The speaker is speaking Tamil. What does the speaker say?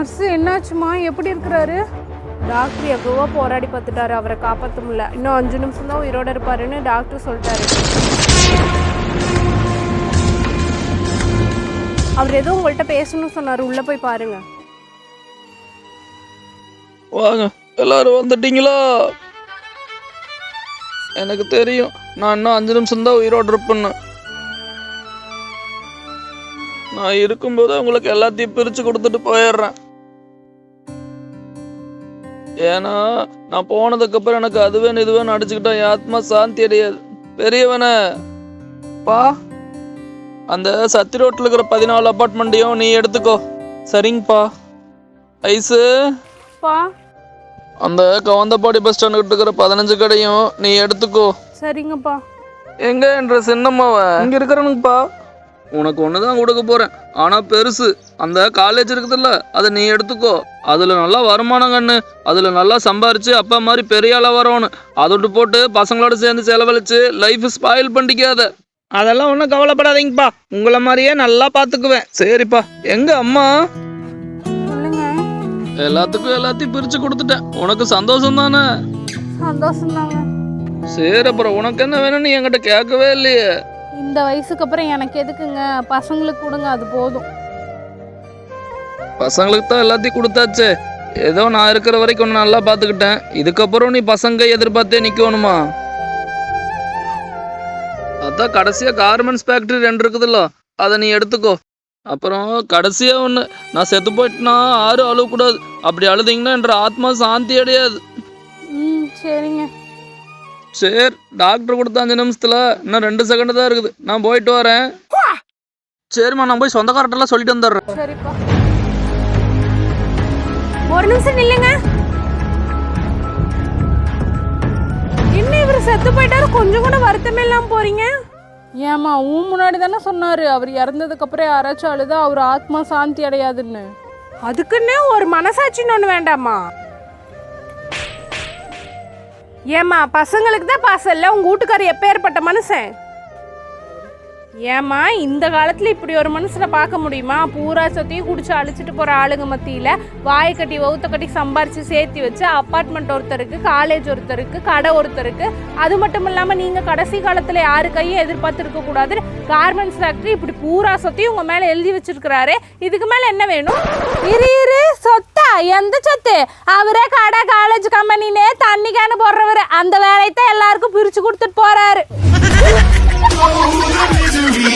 நர்ஸு என்னாச்சுமா, எப்படி இருக்கிறாரு? டாக்டர் எவ்வளவோ போராடி பார்த்துட்டாரு, அவரை காப்பாற்ற முடியல. இன்னும் 5 நிமிஷம் தான் உயிரோட இருப்பாருன்னு டாக்டர் சொல்லிட்டாரு. அவர் ஏதோ உங்கள்கிட்ட பேசணும்னு சொன்னார், உள்ளே போய் பாருங்க. வாங்க எல்லாரும் வந்துட்டீங்களா? எனக்கு தெரியும் நான் இன்னும் 5 நிமிஷம் தான் உயிரோடு இருப்பேன்னு. நான் இருக்கும்போது உங்களுக்கு எல்லாத்தையும் பிரிச்சு கொடுத்துட்டு போயிடுறேன். ஏன்னா நான் போனதுக்கு அப்புறம் எனக்கு அதுவே இதுவே அடிச்சுக்கிட்டா என் ஆத்மா சாந்தி அடையாது. பெரியவனே பா, அந்த சத்தி ரோட்டில் இருக்கிற 14 அப்பார்ட்மெண்ட்டையும் நீ எடுத்துக்கோ. சரிங்கப்பா. ஐசு பா, அந்த கவந்தப்பாடி பஸ் ஸ்டாண்ட் கிட்ட இருக்கிற 15 கடையும் நீ எடுத்துக்கோ. சரிங்கப்பா. எங்க என்ற சின்னம்மாவ இங்க இருக்கிறனுங்கப்பா. உனக்கு ஒண்ணுதான் கொடுக்க போறேன், ஆனா பெருசு. அந்த காலேஜ் இருக்குதுல்ல, அதை நீ எடுத்துக்கோ. அதுல நல்லா வருமானம் கண்ணு, அதுல நல்லா சம்பாரிச்சு அப்பா மாதிரி பெரிய ஆளா வரணும். அதோட்டு போட்டு பசங்களோட சேர்ந்து செலவழிச்சு லைஃப் ஸ்பாயில் பண்ணிக்காத. அதெல்லாம் ஒன்றும் கவலைப்படாதீங்கப்பா, உங்களை மாதிரியே நல்லா பாத்துக்குவேன். சரிப்பா. எங்க அம்மா? சொல்லுங்க. எல்லாத்துக்கும் எல்லாத்தையும் பிரிச்சு கொடுத்துட்டேன். உனக்கு சந்தோஷம் தானே? சந்தோஷம் தாங்க. சரி, அப்புறம் உனக்கு என்ன வேணும்னு என்கிட்ட கேட்கவே இல்லையே. இந்த வயசுக்கு அப்புறம் எனக்கு எதுக்குங்க, பசங்களுக்கு கொடுங்க, அது போதும். பசங்களுக்கு தான் எல்லாத்தையும் கொடுத்தாச்சே. ஏதோ நான் இருக்கிற வரைக்கும் ஒன்று நல்லா பார்த்துக்கிட்டேன். இதுக்கப்புறம் நீ பசங்க எதிர்பார்த்தே நிற்கணுமா? அதான் கடைசியாக கார்மெண்ட்ஸ் ஃபேக்ட்ரி 2 இருக்குதுல்ல, அதை நீ எடுத்துக்கோ. அப்புறம் கடைசியாக ஒன்று, நான் செத்து போயிட்டுனா யாரும் அழுவக்கூடாது. அப்படி அழுதிங்கன்னா என்ற ஆத்மா சாந்தி அடையாது. சரிங்க. சரி, டாக்டர் கொடுத்த 5 நிமிஷத்துல இன்னும் 2 செகண்ட் தான் இருக்குது. நான் போயிட்டு வரேன். சரிம்மா, நான் போய் சொந்தக்காரட்டெல்லாம் சொல்லிட்டு வந்துடுறேன். சரிப்பா. ஒரு நிமிஷம் நில்லுங்க. என்ன இவர் செத்து போயிட்டாரு, கொஞ்சம் கூட வருத்தமே இல்லாம போறீங்க? ஏமா, முன்னாடி தானே சொன்னாரு அவர் இறந்ததுக்கு அப்புறம் யாராச்சும் அழுதா அவர் ஆத்மா சாந்தி அடையாதுன்னு. அதுக்குன்னே ஒரு மனசாட்சின்னு ஒன்று வேண்டாமா? ஏமா, பசங்களுக்கு தான் பாசம் இல்லை, உங்க வீட்டுக்காரர் எப்பேற்பட்ட மனுஷன்? ஏமா, இந்த காலத்துல இப்படி ஒரு மனுஷனை பார்க்க முடியுமா? பூரா சொத்தையும் குடிச்சு அழிச்சிட்டு போற ஆளுங்க மத்தியில வாயை கட்டி வவுத்த கட்டி சம்பாரிச்சு சேர்த்து வச்சு அப்பார்ட்மெண்ட் ஒருத்தருக்கு, காலேஜ் ஒருத்தருக்கு, கடை ஒருத்தருக்கு, அது மட்டும் இல்லாம நீங்க கடைசி காலத்துல யாரு கையும் எதிர்பார்த்து இருக்க கூடாது. கார்மெண்ட்ஸ் ஃபேக்டரி இப்படி பூரா சொத்தையும் உங்க மேல எழுதி வச்சிருக்கிறாரு. இதுக்கு மேல என்ன வேணும்? இரு சொத்தா? எந்த சொத்து? அவரே கடை, காலேஜ், கம்பெனின்னு தண்ணி கேனு போடுறவரு. அந்த வேலையை தான் எல்லாருக்கும் பிரிச்சு கொடுத்துட்டு போறாரு. Oh, misery.